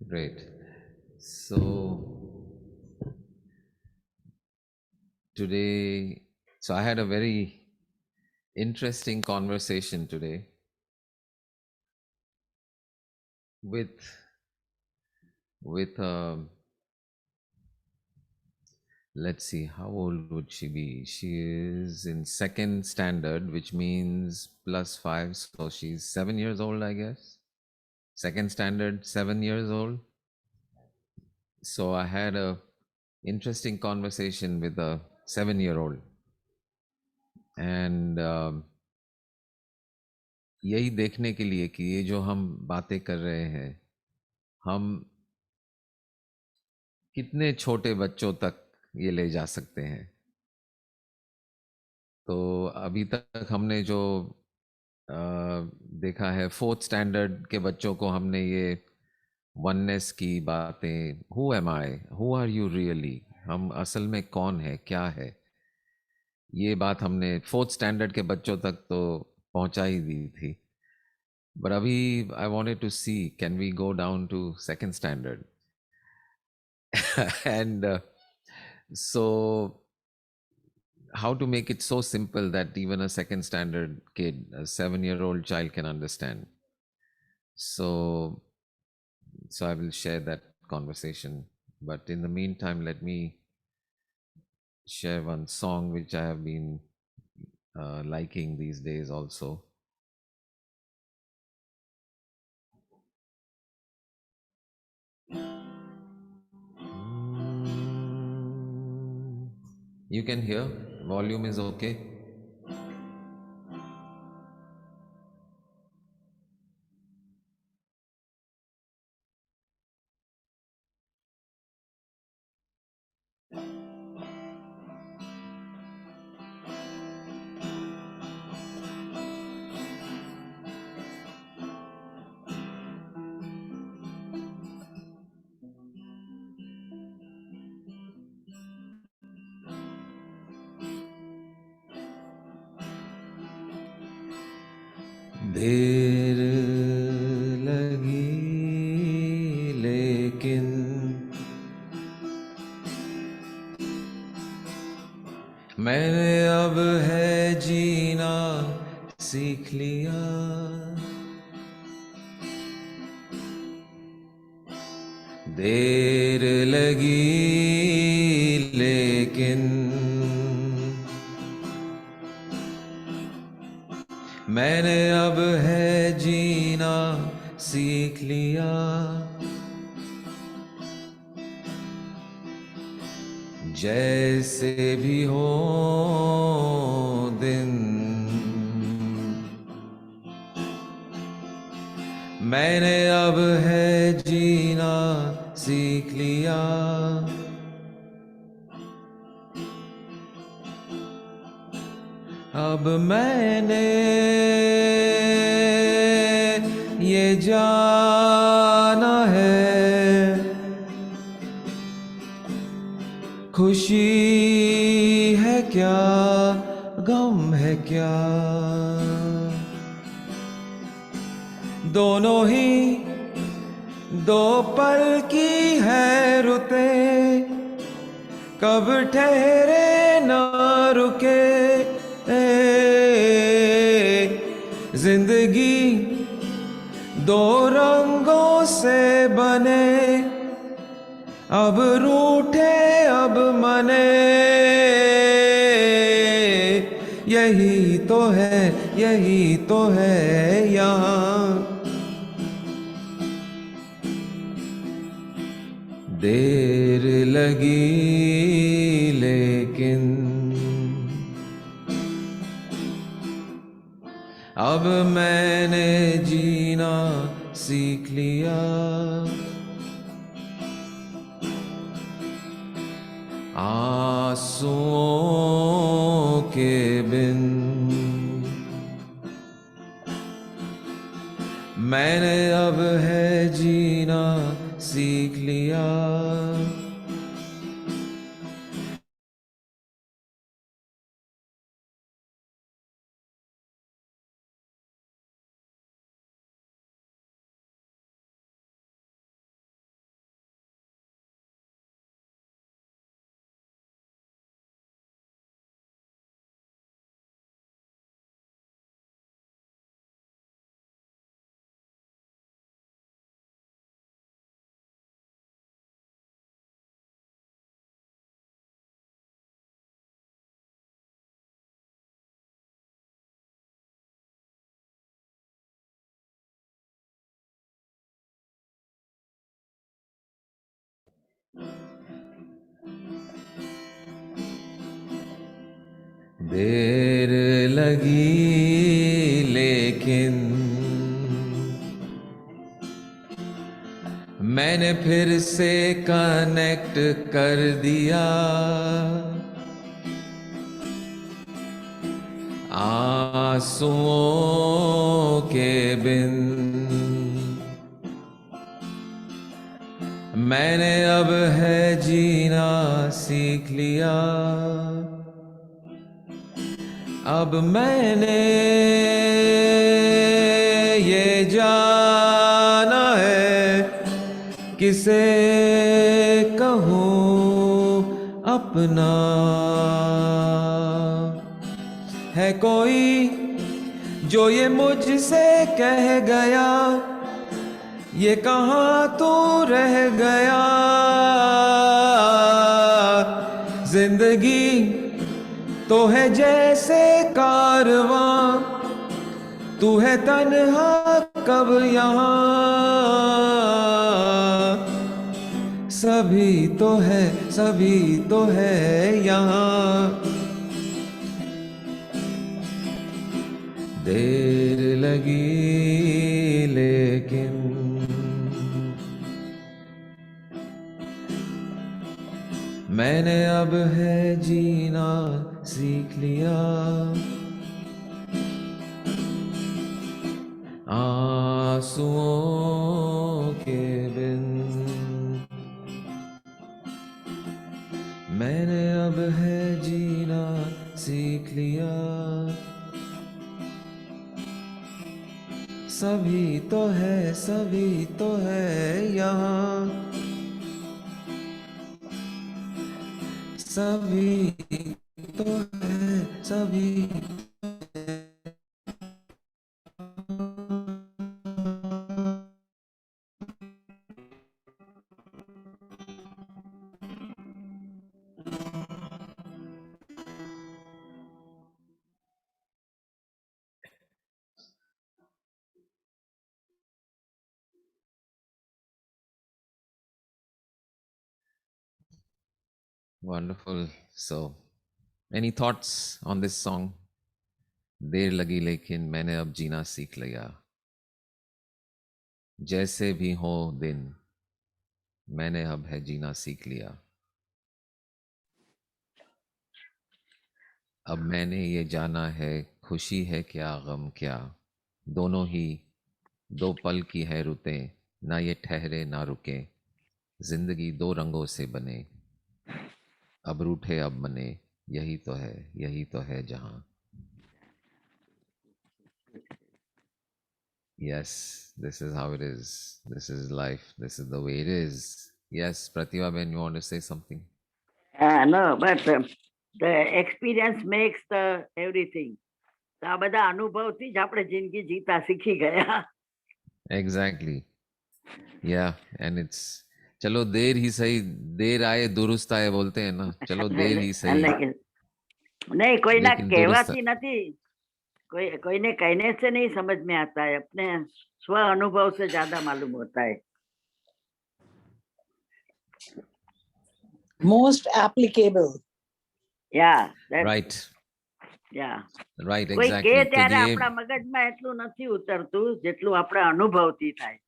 Great. So today, I had a very interesting conversation today with with let's see, how old would she be? She is in second standard, which means plus 5, so she's 7 years old, I guess. Second standard, 7 years old. So I had a interesting conversation with a 7-year-old, and यही देखने के लिए कि ये जो हम बातें कर रहे हैं, हम कितने छोटे बच्चों तक ये ले जा सकते हैं। तो अभी तक हमने जो अ, देखा है, फोर्थ स्टैंडर्ड के बच्चों को हमने ये वननेस की बातें, who am I, who are you really, हम असल में कौन है, क्या है, ये बात हमने फोर्थ स्टैंडर्ड के बच्चों तक तो पहुंचा ही दी थी। बट अभी I wanted to see, can we go down to second standard and so how to make it so simple that even a second standard kid, a 7-year-old child, can understand. So so I will share that conversation, but in the meantime, let me share one song which I have been liking these days also. You can hear, volume is okay. देर लगी लेकिन मैंने अब है जीना सीख लिया। देर लगी लेकिन मैंने अब है जीना सीख लिया। जैसे भी हो दिन, मैंने अब है जीना सीख लिया। अब मैंने ये जाना है, खुशी है क्या, गम है क्या, दोनों ही दो पल की है रुते, कब ठहरे न रुके। जिंदगी दो रंगों से बने, अब रूठे अब मने, यही तो है, यही तो है यहाँ। देर लगी लेकिन अब मैंने जीना सीख लिया। आंसुओं के बिन मैंने अब है जीना सीख लिया। देर लगी लेकिन मैंने फिर से कनेक्ट कर दिया, आंसुओं के बिन मैंने अब है जीना सीख लिया। अब मैंने ये जाना है किसे कहूँ अपना, है कोई जो ये मुझसे कह गया, ये कहाँ तू रह गया। जिंदगी तो है जैसे कारवां, तू है तन्हा कब यहाँ। सभी तो है यहाँ। देर लगी लेकिन मैंने अब है जीना सीख लिया, आंसुओं के बिन मैंने अब है जीना सीख लिया। सभी तो है यहाँ। सभी तो है सभी। Wonderful. So, any thoughts on this song? देर लगी लेकिन मैंने अब जीना सीख लिया, जैसे भी हो दिन मैंने अब है जीना सीख लिया। अब मैंने ये जाना है खुशी है क्या गम क्या, दोनों ही दो पल की है रुतें, ना ये ठहरे ना रुके, जिंदगी दो रंगों से बने, अब रूठे अब मने, यही तो है जहां। Yes, this is how it is. This is life. This is the way it is. Yes, Pratibha, Ben, you want to say something? No, but the experience makes the everything. તો આ બધા અનુભવથી જ આપણે જિંદગી જીતા શીખી ગયા. Exactly. Yeah, and it's चलो देर ही सही, देर आए दुरुस्त आए बोलते हैं ना, चलो देर ही सही नहीं, कोई ना लेकिन दुरुस्त। कहवाती નથી, कोई ने कहने से नहीं समझ में आता है, अपने स्व अनुभव से ज्यादा मालूम होता है। Most applicable. Yeah, right. Yeah. Right, કોઈ exactly. કે ત્યારે આપણા મગજમાં એટલું નથી ઉતરતું જેટલું આપણા અનુભવથી થાય છે.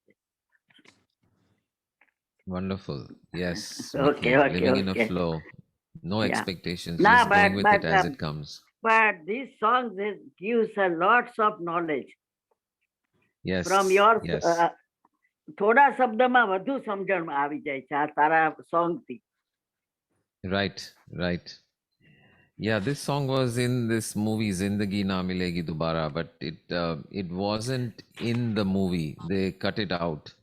Wonderful. Yes. Okay, living in a flow. No expectations, just going with it as it comes. But these songs gives a lots of knowledge. Yes. From your yes. થોડા શબ્દમાં વધુ સમજણમાં આવી જાય છે આ તારા song થી. Right. Yeah, this song was in this movie Zindagi Na Milegi Dobara, but it wasn't in the movie. They cut it out.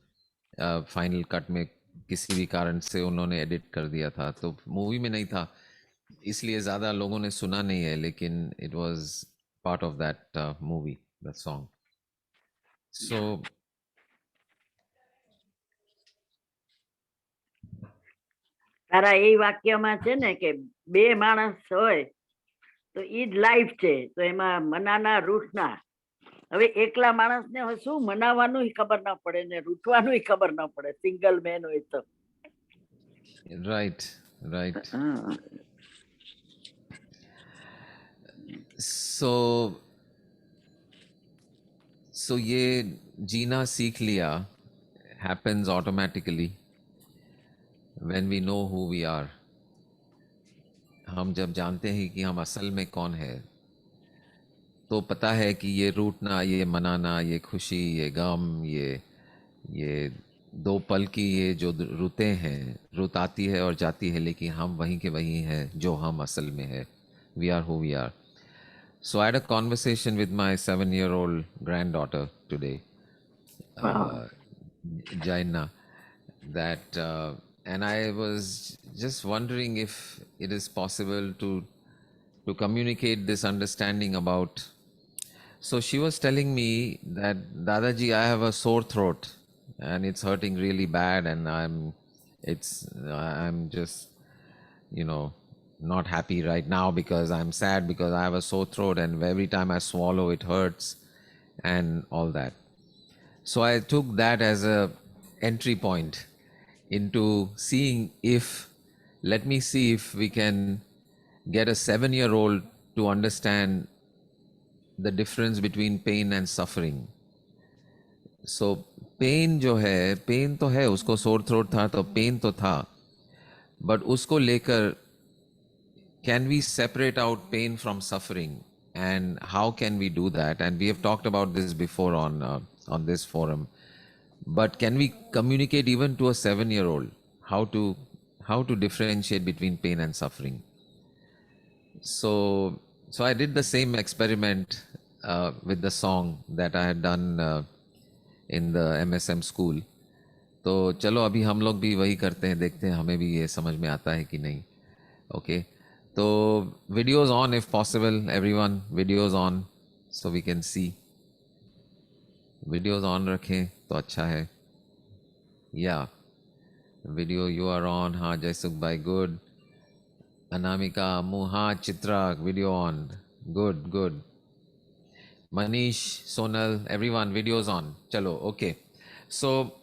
Final cut में किसी भी कारण से उन्होंने एडिट कर दिया था, तो मूवी में नहीं था, इसलिए ज्यादा लोगों ने सुना नहीं है, लेकिन it was part of that movie, that song. So તારા એ વાક્યમાં છે ને કે બે માણસ હોય તો ઈ જ લાઈફ છે, તો એમાં મનાના રૂઠના. હવે એકલા માણસને શું મનાવાનું ખબર ના પડે ને રૂઠવાનું ખબર ના પડે, સિંગલ મેન હોય તો. Right, right. हाँ, So, so ये जीना सीख लिया happens automatically when we know who we are. हम जब जानते हैं कि हम असल में कौन है, तो पता है कि ये रूठना, ये मनाना, ये खुशी, ये गम, ये दो पल की ये जो रुते हैं, रुत आती है और जाती है, लेकिन हम वहीं के वहीं हैं जो हम असल में है. We are who we are. So I had a conversation with my 7-year-old granddaughter today, wow. Jaina, that and I was just wondering if it is possible to communicate this understanding about. So she was telling me that, Dadaji, I have a sore throat and it's hurting really bad, and I'm just, you know, not happy right now because I'm sad because I have a sore throat and every time I swallow it hurts and all that. So I took that as a entry point into seeing if, let me see if we can get a 7-year-old to understand the difference between pain and suffering. So pain जो है, pen तो है, उसको sore throat था तो pen तो था, but उसको लेकर can we separate out pain from suffering, and how can we do that? And we have talked about this before on this forum, but can we communicate even to a 7-year-old how to differentiate between pain and suffering? So I did the same experiment with the song that I had done in the MSM school. तो चलो अभी हम लोग भी वही करते हैं, देखते हैं हमें भी ये समझ में आता है कि नहीं. ओके, तो videos on if possible, everyone videos on so we can see. Videos on रखें तो अच्छा है. या वीडियो यू आर ऑन. हाँ जयसुख भाई, good. Anamika, Muha, Chitra, video on. Good good. Manish, Sonal, everyone videos on. चलो ओके. सो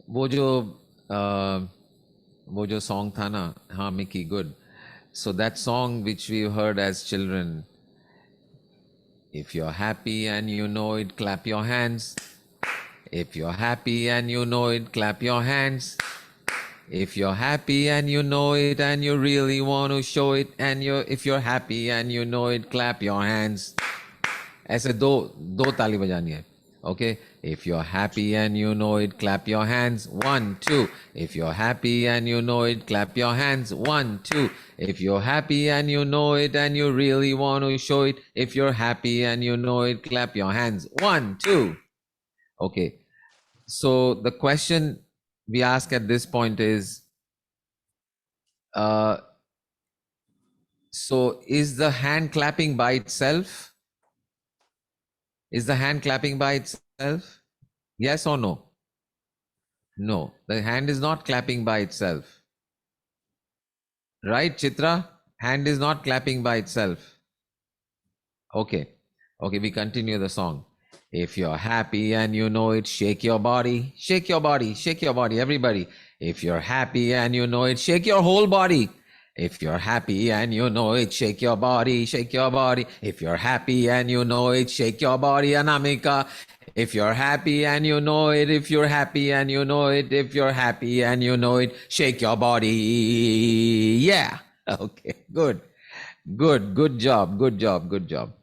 वो जो सॉन्ग था ना, हाँ Mickey, good. So that song which we heard as children, if you're happy and you know it, clap your hands. If you're happy and you know it, clap your hands. If you're happy and you know it and you really want to show it, and if you're happy and you know it, clap your hands. ऐसे दो दो ताली बजानी है. Okay, if you're happy and you know it, clap your hands. 1 2. If you're happy and you know it, clap your hands. 1 2. If you're happy and you know it and you really want to show it, if you're happy and you know it, clap your hands. 1 2. Okay, so the question we ask at this point is, so is the hand clapping by itself? Is the hand clapping by itself? Yes or no? No, the hand is not clapping by itself. Right, Chitra? Hand is not clapping by itself. Okay. Okay, we continue the song. If you're happy and you know it, shake your body. Shake your body. Shake your body, everybody. If you're happy and you know it, shake your whole body. If you're happy and you know it, shake your body. Shake your body. If you're happy and you know it, shake your body, Anamika. If you're happy and you know it, if you're happy and you know it, if you're happy and you know it, shake your body. Yeah. Okay, good. Good. Good job. Good job. Good job.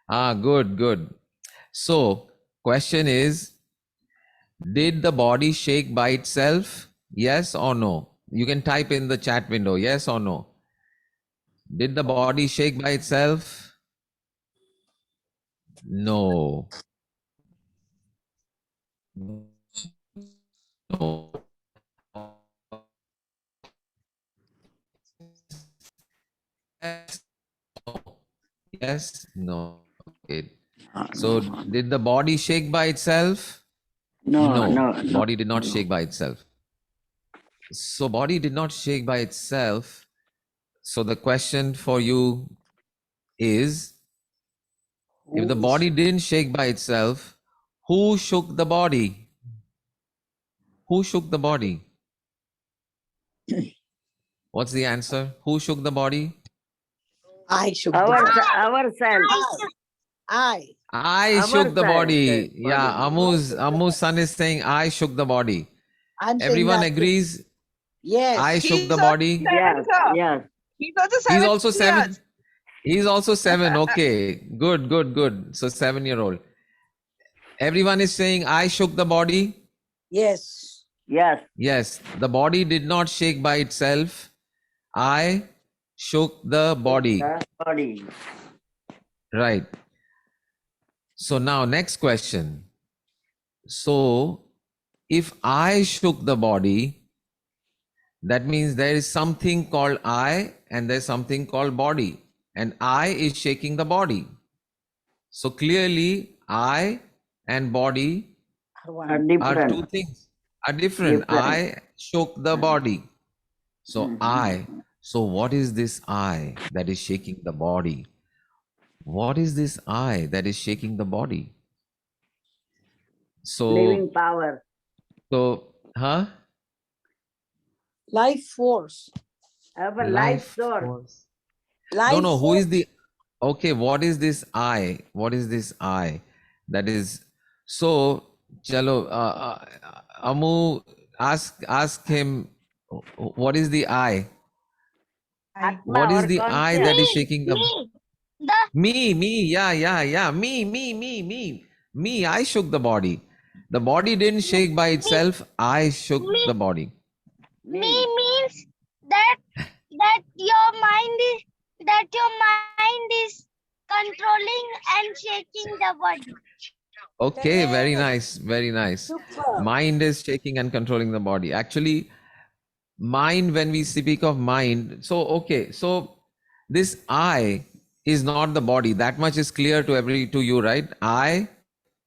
Ah, good, good. So, question is, did the body shake by itself? Yes or no? You can type in the chat window, yes or no. Did the body shake by itself? No. No. Yes. No. Yes. No. Okay. So, did the body shake by itself? No, No. no, no, Body did not no. shake by itself. So, body did not shake by itself. So, the question for you is, if the body didn't shake by itself, who shook the body? Who shook the body? What's the answer? Who shook the body? I shook the body. Ourselves. I shook the Ourselves. body. Yeah, Amu's son is saying I shook the body. I'm saying Everyone that. agrees. Yes. I shook He's the also body. seven, Yes, sir. yes. He's also He's 7 also 7. years. He's also 7. Okay, good. So 7-year-old. Everyone is saying I shook the body. Yes. Yes. Yes, the body did not shake by itself. I shook the body. The body. Right. So now next question. So if I shook the body, that means there is something called I and there's something called body. And I is shaking the body. So clearly I and body Are one. Are are different. two things, are different. I shook the body. So I. So what is this I that is shaking the body? What is this I that is shaking the body? Living So, power. huh? Life force. Our life source. force. Life No, who force. is the, okay, what is this I? What is this I? That is, so, chalo, Amu, ask him, what is the I? Atma What is or the I that is shaking the, me, yeah, me, I shook the body. The body didn't shake by itself, I shook the body. Me means that your mind is controlling and shaking the body. Okay, very Yes. nice. Super. Mind is shaking and controlling the body. Actually, mind, when we speak of mind, so okay, so this I is not the body. That much is clear to you, right? I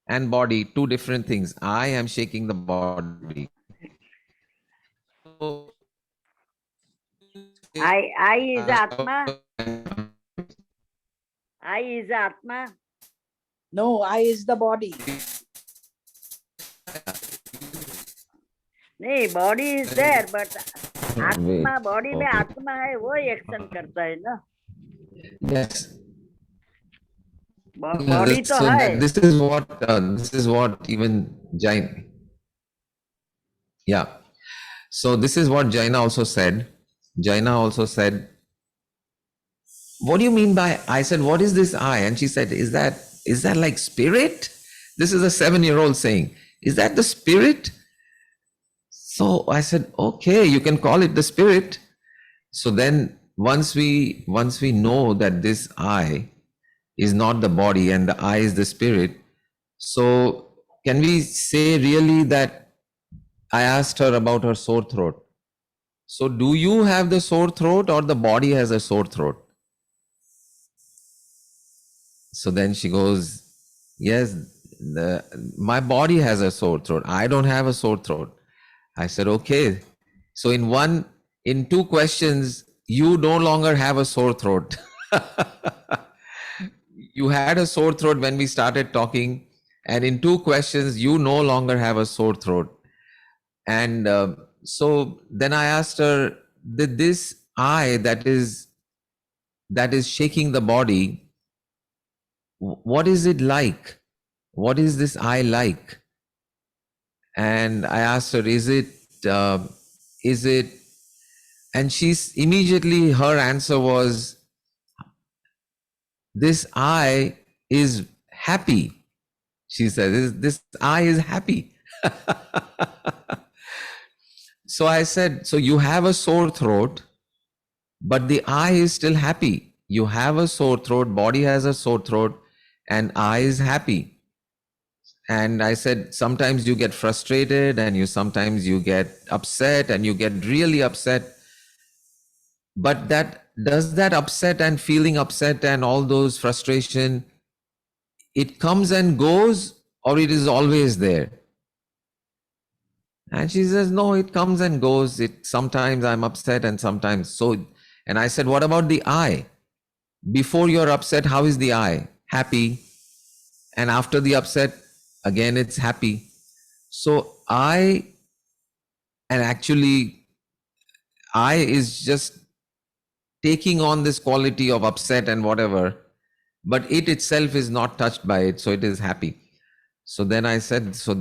and body, two different things. I am shaking the body. So I is Atma. I is Atma. No, I is the body. नहीं body is there but आत्मा Wait, body में okay. आत्मा है वो action करता है ना Yes. Body तो है This is what even Jain. Yeah. So this is what Jaina also said. Jaina also said, what do you mean by I? Said, what is this I? And she said, is that like spirit? This is a 7-year-old saying, is that the spirit? So I said, okay, you can call it the spirit. So then once we know that this I is not the body and the I is the spirit, so can we say really that I asked her about her sore throat. So do you have the sore throat or the body has a sore throat? So then she goes, yes, my body has a sore throat. I don't have a sore throat. I said, okay. So in 2 questions, you no longer have a sore throat. You had a sore throat when we started talking. And in 2 questions, you no longer have a sore throat. And so then I asked her, this I that is shaking the body, what is it like? What is this I like? And I asked her, is it, and she's immediately, her answer was, this I is happy. She said, this I is happy. So I said, so you have a sore throat, but the I is still happy. You have a sore throat, body has a sore throat, and I is happy. And I said, sometimes you get frustrated and sometimes you get upset and you get really upset. But does that upset and feeling upset and all those frustration, it comes and goes or it is always there? And she says, no, it comes and goes. Sometimes I'm upset and sometimes so. And I said, what about the I? Before you're upset, how is the I? Happy. And after the upset, again, it's happy. So and actually, I is just taking on this quality of upset and whatever, but it itself is not touched by it, so it is happy. So then I said, so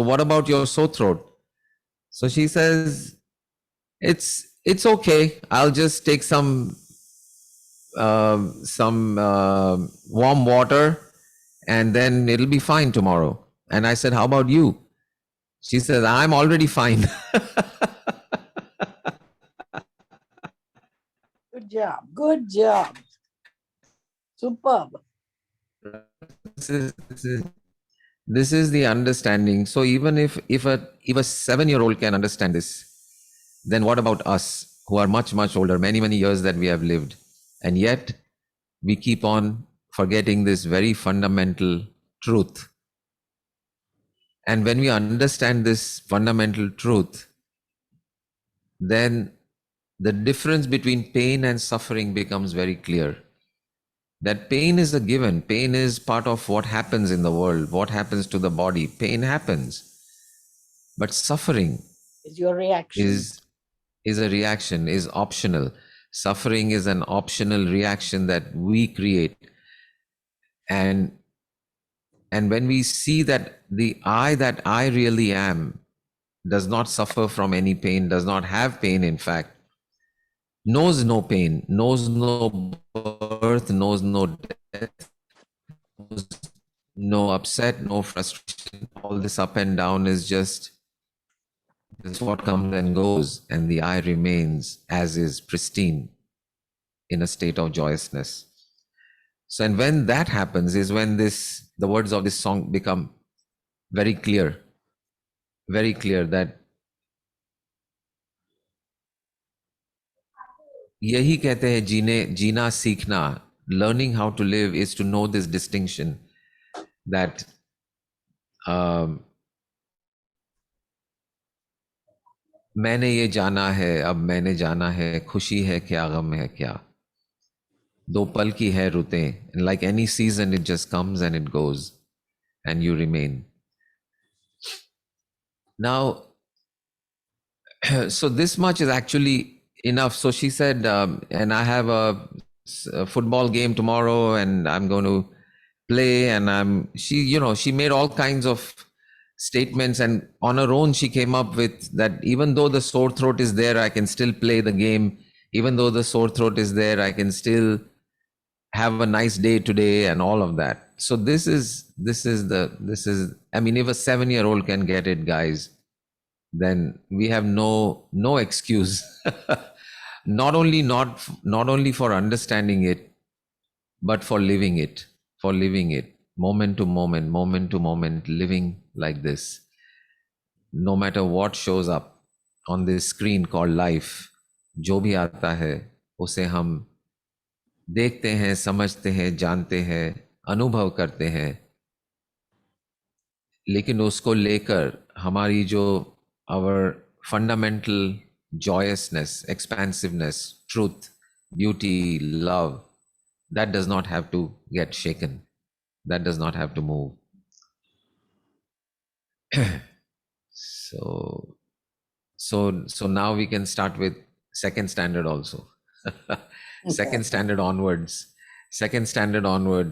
what about your sore throat? So she says, it's okay. I'll just take some warm water, and then it'll be fine tomorrow. And I said, how about you? She says, I'm already fine. Good job. Good job. Superb. this is this is this is the understanding. So even if a 7-year-old can understand this, then what about us who are much older, many years that we have lived, and yet we keep on forgetting this very fundamental truth. And when we understand this fundamental truth, then the difference between pain and suffering becomes very clear. That pain is a given. Pain is part of what happens in the world, what happens to the body. Pain happens. But suffering Is your reaction. is a reaction, is optional. Suffering is an optional reaction that we create. And when we see that the I that I really am does not suffer from any pain, does not have pain, in fact, knows no pain, knows no birth, knows no death, knows no upset, no frustration. All this up and down is just what comes and goes, and the I remains as is, pristine, in a state of joyousness. So, and when that happens is when the words of this song become very clear that यही कहते हैं जीना सीखना. Learning how to live is to know this distinction that मैंने ये जाना है, अब मैंने जाना है, खुशी है क्या, गम है क्या, दो पल की है रुतें. Like any season, it just comes and it goes, and you remain. Now, so this much is actually enough. So she said, and I have a football game tomorrow, and I'm going to play. And she made all kinds of statements, and on her own, she came up with that even though the sore throat is there, I can still play the game. Even though the sore throat is there, I can still have a nice day today, and all of that. So this is, I mean, if a 7-year-old can get it, guys, then we have no excuse. not only for understanding it, but for living it, moment to moment, living like this. No matter what shows up on this screen called life, जो भी आता है उसे हम देखते हैं, समझते हैं, जानते हैं, अनुभव करते हैं, लेकिन उसको लेकर हमारी जो our fundamental joyousness, expansiveness, truth, beauty, love, that does not have to get shaken. That does not have to move. So now we can start with second standard also. Second standard onwards.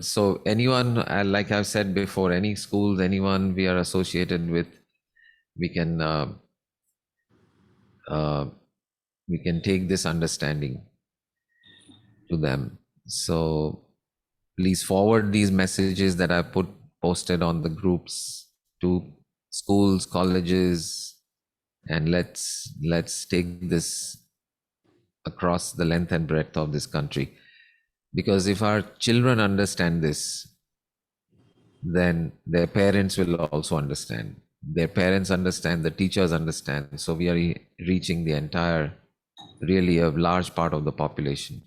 So anyone, like I've said before, any schools, anyone we are associated with, we can take this understanding to them. So please forward these messages that I posted on the groups to schools, colleges, and let's take this across the length and breadth of this country. Because if our children understand this, then their parents will also understand. Their parents understand, the teachers understand. So we are reaching the entire, really a large part of the population.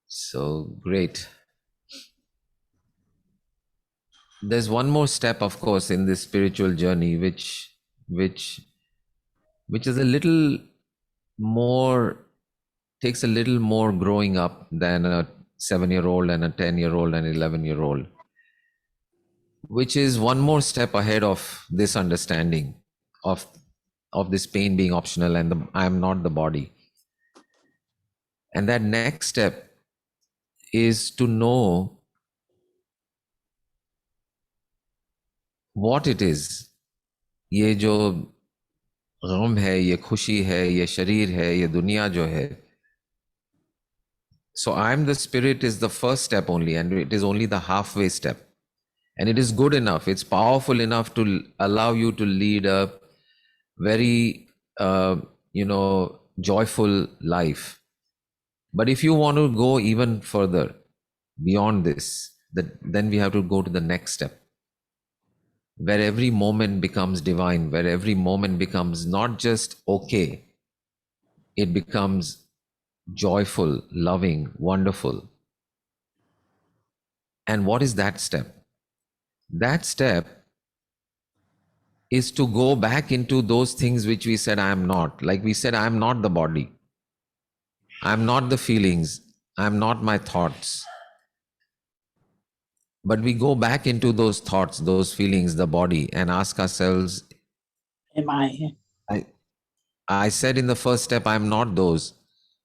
So great. There's one more step, of course, in this spiritual journey, which is a little more, takes a little more growing up than a 7-year-old and a 10-year-old and 11-year-old. which is one more step ahead of this understanding of this pain being optional and I am not the body. And that next step is to know what it is. ये जो गम है, ये खुशी है, ये शरीर है, ये दुनिया जो है. So I am the spirit is the first step only, and it is only the halfway step. And it is good enough, it's powerful enough to allow you to lead a very, joyful life. But if you want to go even further beyond this, then we have to go to the next step, where every moment becomes divine, where every moment becomes not just okay, it becomes joyful, loving, wonderful. And what is that step? That step is to go back into those things which we said I am not. Like we said, I am not the body. I am not the feelings. I am not my thoughts. But we go back into those thoughts, those feelings, the body, and ask ourselves, Am I? I said in the first step, I am not those.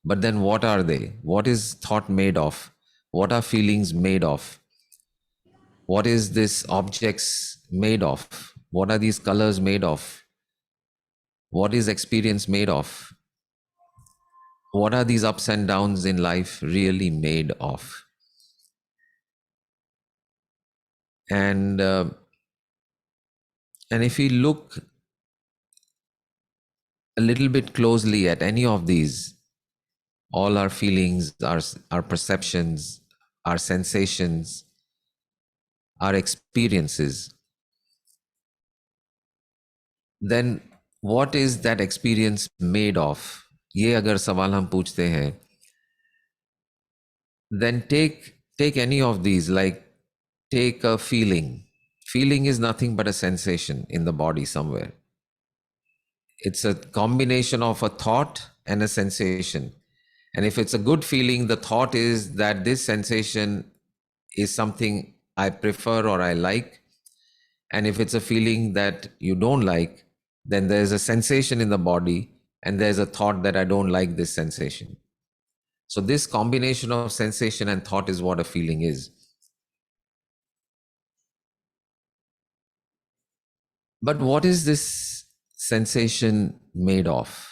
But then what are they? What is thought made of? What are feelings made of? What is this objects made of? What are these colors made of? What is experience made of? What are these ups and downs in life really made of? And if we look a little bit closely at any of these, all our feelings, our perceptions, our sensations, our experiences, then what is that experience made of? ये अगर सवाल हम पूछते हैं, then take any of these, like take a feeling. Feeling is nothing but a sensation in the body somewhere. It's a combination of a thought and a sensation. And if it's a good feeling, the thought is that this sensation is something I prefer or I like. And if it's a feeling that you don't like, then there's a sensation in the body and there's a thought that I don't like this sensation. So this combination of sensation and thought is what a feeling is. But what is this sensation made of?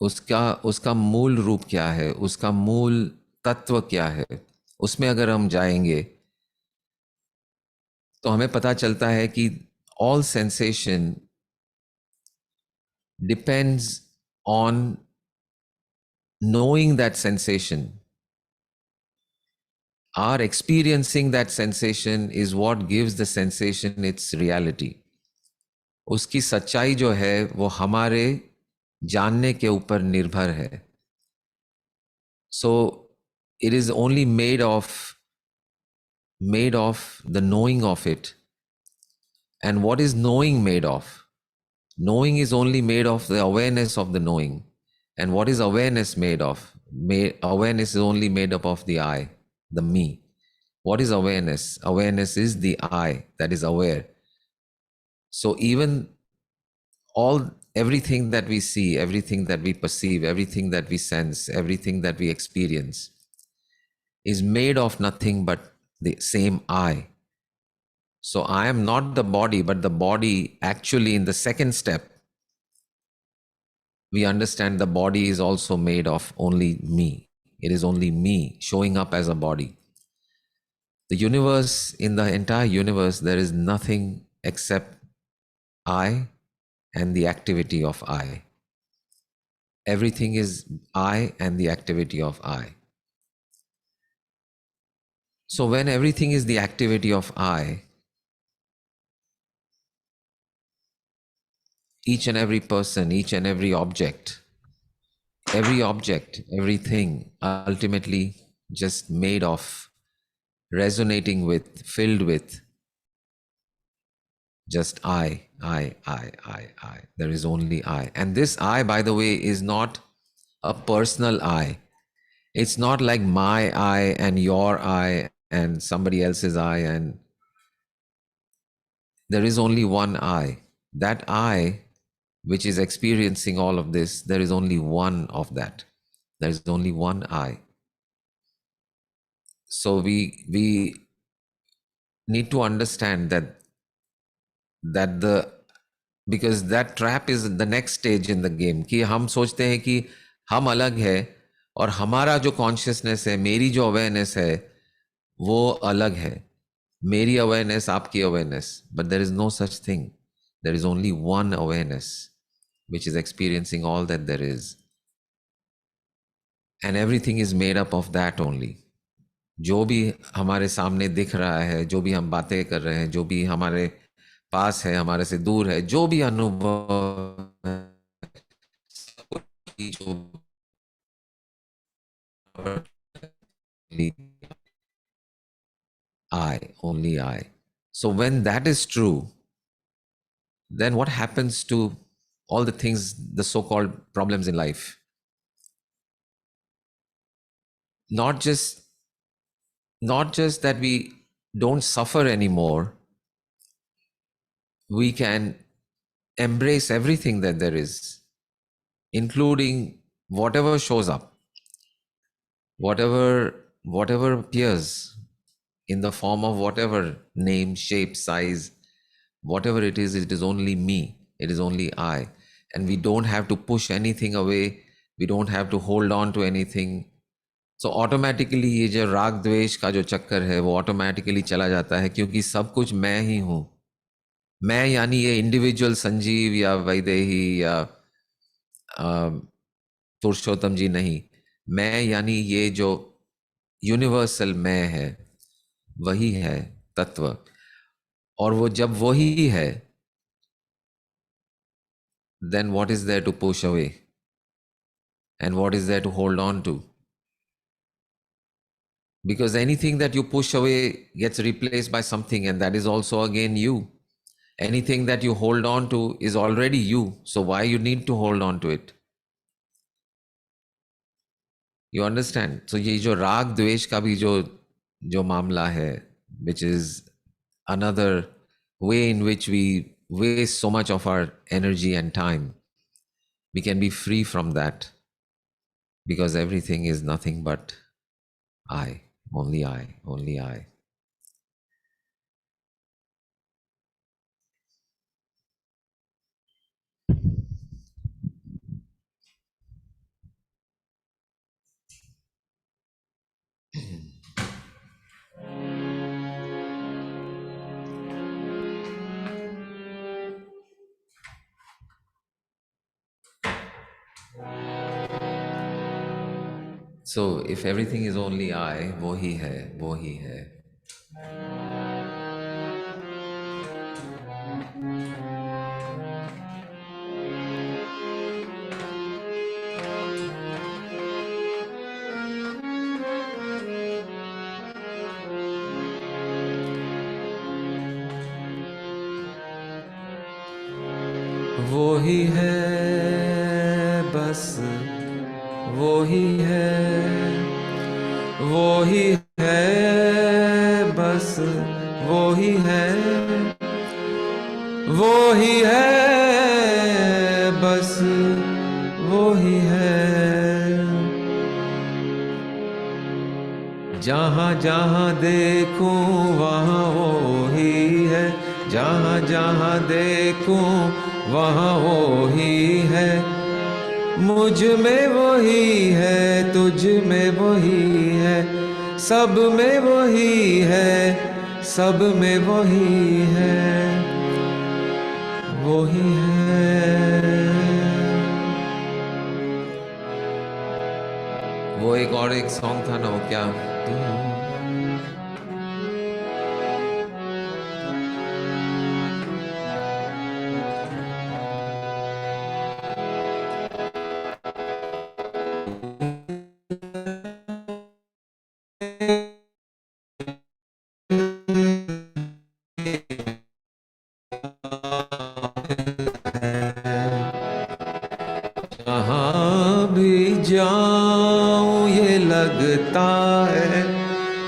उसका मूल रूप क्या है? उसका मूल तत्व क्या है? उसमें अगर हम जाएंगे तो हमें पता चलता है कि all sensation depends on knowing that sensation. Our experiencing that sensation is what gives the sensation its reality. उसकी सच्चाई जो है वो हमारे जानने के ऊपर निर्भर है. So it is only made of the knowing of it. And what is knowing made of? Knowing is only made of the awareness of the knowing. And what is awareness made of? Awareness is only made up of the I, the me. What is awareness? Awareness is the I that is aware. So even everything that we see, everything that we perceive, everything that we sense, everything that we experience is made of nothing but the same I. So I am not the body, but the body actually in the second step, we understand the body is also made of only me. It is only me showing up as a body. The universe, in the entire universe, there is nothing except I and the activity of I. Everything is I and the activity of I. So when everything is the activity of I, each and every person, each and every object, everything ultimately just made of, resonating with, filled with just I. There is only I. And this I, by the way, is not a personal I. It's not like my I and your I and somebody else's I. And there is only one I. That I, which is experiencing all of this, there is only one of that. There is only one I. So we need to understand that the because that trap is the next stage in the game कि हम सोचते हैं कि हम अलग है और हमारा जो कॉन्शियसनेस है, मेरी जो अवेयरनेस है वो अलग है, मेरी अवेयरनेस आपकी awareness, but there is no such thing. There is only one awareness which is experiencing all that there is, and everything is made up of that only. जो भी हमारे सामने दिख रहा है, जो भी हम बातें कर रहे हैं, जो भी हमारे पास है, हमारे से दूर है, जो भी अनुभव है, जो I, only I. So when that is true, then what happens to all the things, the so-called problems in life? Not just that we don't suffer anymore, we can embrace everything that there is, including whatever shows up, whatever appears in the form of whatever name, shape, size, whatever it is only me, it is only I. And we don't have to push anything away, we don't have to hold on to anything. So automatically ये जो राग द्वेष का जो चक्कर है वो automatically चला जाता है, क्योंकि सब कुछ मैं ही हूँ. मैं यानी ये इंडिविजुअल संजीव या वैदेही या पुरुषोत्तम जी नहीं. मैं यानी ये जो यूनिवर्सल मैं है, वही है तत्व. और वो जब वही है, then what is there to push away and what is there to hold on to? Because anything that you push away gets replaced by something, and that is also again you. Anything that you hold on to is already you, so why you need to hold on to it? You understand? So ये जो राग द्वेष का भी जो मामला है, which is another way in which we waste so much of our energy and time, we can be free from that, because everything is nothing but I, only I, only I. So if everything is only I, वो ही है, वो ही है. वो ही है बस, वो ही है, वो ही है बस, वो ही है, वो ही है बस, वो ही है. जहाँ जहाँ देखूं वहाँ वो ही है, जहाँ जहाँ देखूं वहाँ वो ही है. मुझ में वही है, तुझ में वही है, सब में वही है, सब में वही है, वही है. वो एक और एक सॉन्ग था ना, वो क्या, जहाँ भी जाऊं ये लगता है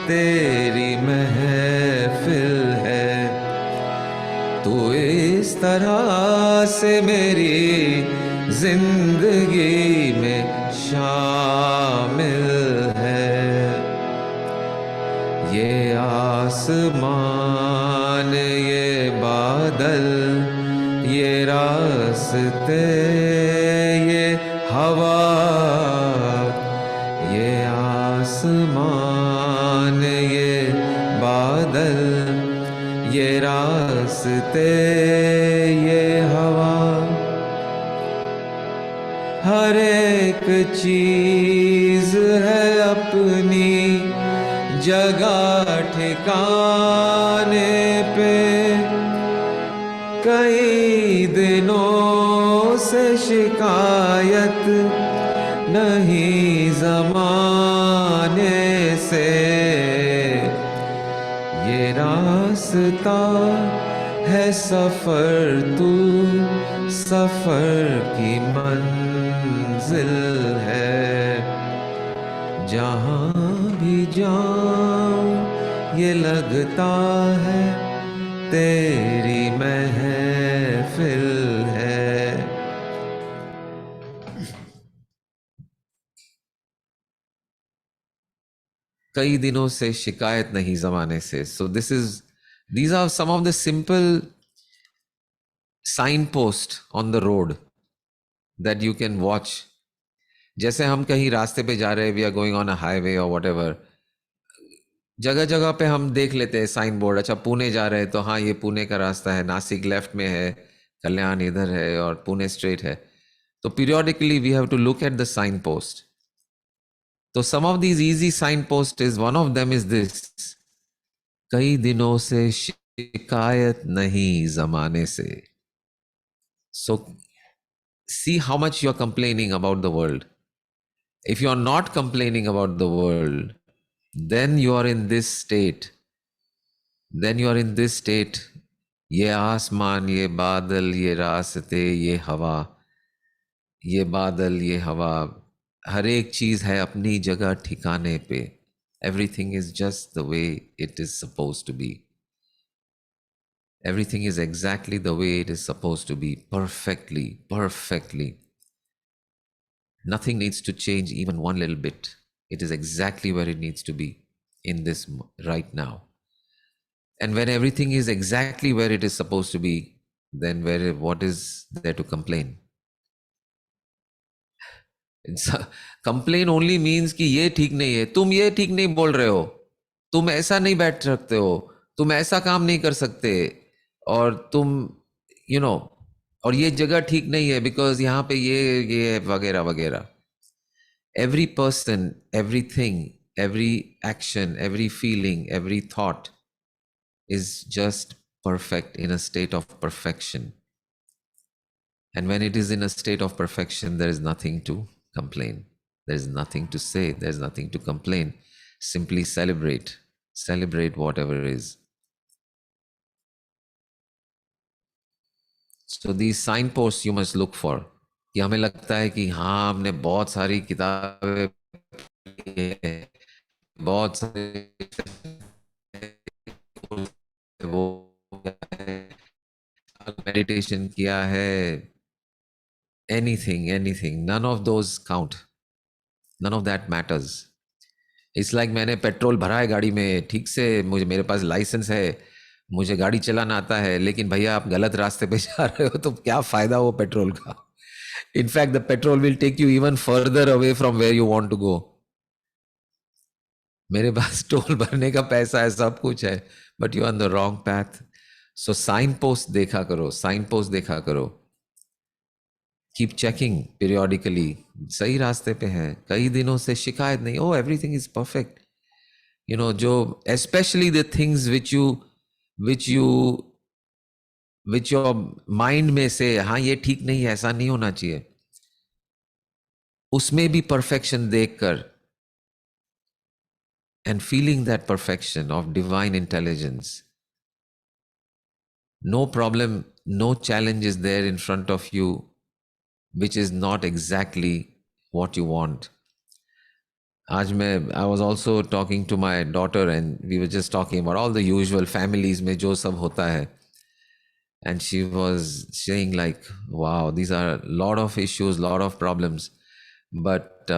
तेरी महफिल है. तू इस तरह से मेरी जिंदगी में शामिल है। ये आसमान, ये बादल, ये रास्ते, ये हवा, ये आसमान, ये बादल, ये रास्ते, ये हवा, हर एक चीज है अपनी जगह ठिकाने पे। कई दिनों से शिकायत नहीं जमाने से। ये रास्ता है सफर, तू सफर की मंजिल है। जहां भी जाऊं ये लगता है तेरी महफिल है। कई दिनों से शिकायत नहीं जमाने से। सो these are some of the simple signposts on the road that you can watch. जैसे हम कहीं रास्ते पे जा रहे हैं, we are going on a highway और व्हाटएवर, जगह जगह पे हम देख लेते हैं साइन बोर्ड। अच्छा पुणे जा रहे हैं तो हाँ ये पुणे का रास्ता है, नासिक लेफ्ट में है, कल्याण इधर है और पुणे स्ट्रेट है। तो periodically we have to look at the sign post. तो some of these easy sign post is, one of them is this, कई दिनों से शिकायत नहीं जमाने से। So see how much you are complaining about the world. If you are not complaining about the world, then you are in this state. Then you are in this state. ये आसमान, ये बादल, ये रास्ते, ये हवा, ये बादल, ये हवा, हर एक चीज है अपनी जगह ठिकाने पे। Everything is just the way it is supposed to be. Everything is exactly the way it is supposed to be, perfectly, perfectly. Nothing needs to change even one little bit. It is exactly where it needs to be in this right now. And when everything is exactly where it is supposed to be, then what is there to complain? Complain only means कि ये ठीक नहीं है, तुम ये ठीक नहीं बोल रहे हो, तुम ऐसा नहीं बैठ सकते हो, तुम ऐसा काम नहीं कर सकते, और तुम और ये जगह ठीक नहीं है बिकॉज यहाँ पे ये वगैरह वगैरह। Every person, everything, every action, every feeling, every thought is just perfect, in a state of perfection. And when it is in a state of perfection, there is nothing to complain. There is nothing to say. There is nothing to complain. Simply celebrate. Celebrate whatever is. So these signposts you must look for. कि हमें लगता है कि हाँ हमने बहुत सारी किताबें पढ़ी है, बहुत सारे वो मेडिटेशन किया है, anything, none of those count, none of that matters. It's like मैंने पेट्रोल भरा है गाड़ी में ठीक से, मेरे पास लाइसेंस है, मुझे गाड़ी चलाना आता है, लेकिन भैया आप गलत रास्ते पे जा रहे हो तो क्या फायदा वो पेट्रोल का। In fact, the petrol will take you even further away from where you want to go. मेरे पास टोल भरने का पैसा है, सब कुछ है, but you are on the wrong path. So signpost देखा करो, signpost देखा करो, keep checking periodically, सही रास्ते पे है, कई दिनों से शिकायत नहीं, oh everything is perfect. जो especially the things which your mind में से हाँ ये ठीक नहीं है, ऐसा नहीं होना चाहिए, उसमें भी perfection देखकर and feeling that perfection of divine intelligence, no problem, no challenge is there in front of you which is not exactly what you want. I was also talking to my daughter and we were just talking about all the usual families में जो सब होता है, and she was saying like, wow, these are a lot of issues, lot of problems, but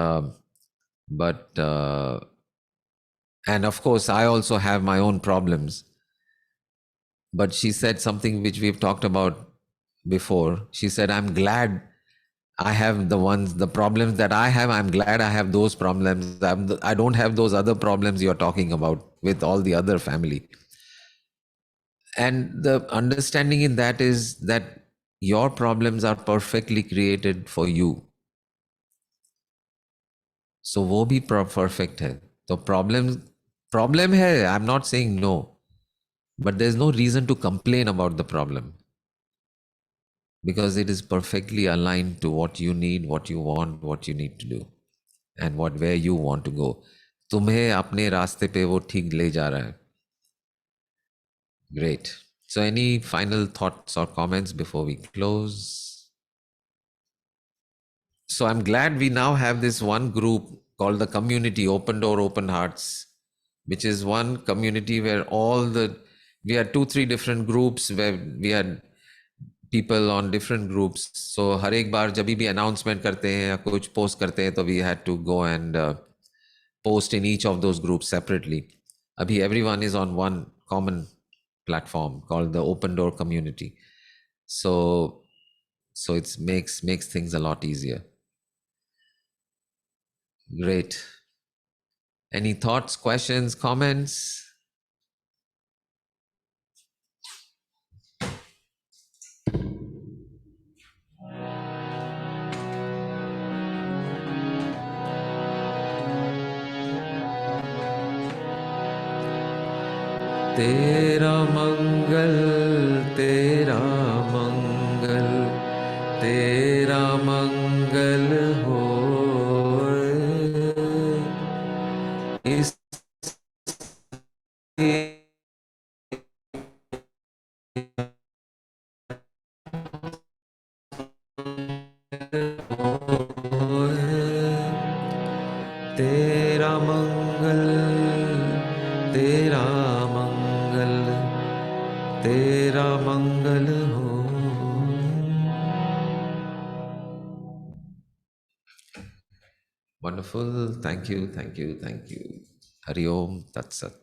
and of course I also have my own problems. But she said something which we've talked about before. She said, I'm glad I have the problems that I have. I'm glad I have those problems. I don't have those other problems you're talking about with all the other family. And the understanding in that is that your problems are perfectly created for you. So वो भी perfect है. तो problem है. I'm not saying no, but there's no reason to complain about the problem, because it is perfectly aligned to what you need, what you want, what you need to do, and where you want to go. तुम्हें अपने रास्ते पे वो ठीक ले जा रहा है. Great. So any final thoughts or comments before we close? So I'm glad we now have this one group called the community Open Door, Open Hearts, which is one community where we had 2-3 different groups where we had people on different groups. So हर एक बार जब भी announcement करते हैं या कुछ post करते हैं, तो we had to go and post in each of those groups separately. Abhi everyone is on one common platform called the Open Door community. So it makes things a lot easier. Great. Any thoughts, questions, comments? तेरा मंगल, तेरा मंगल, तेरा मंगल होए, इस तेरा मंगल, तेरा मंगल, तेरा मंगल हो. Wonderful. Thank you, thank you, thank you. Hari Om Tat Sat.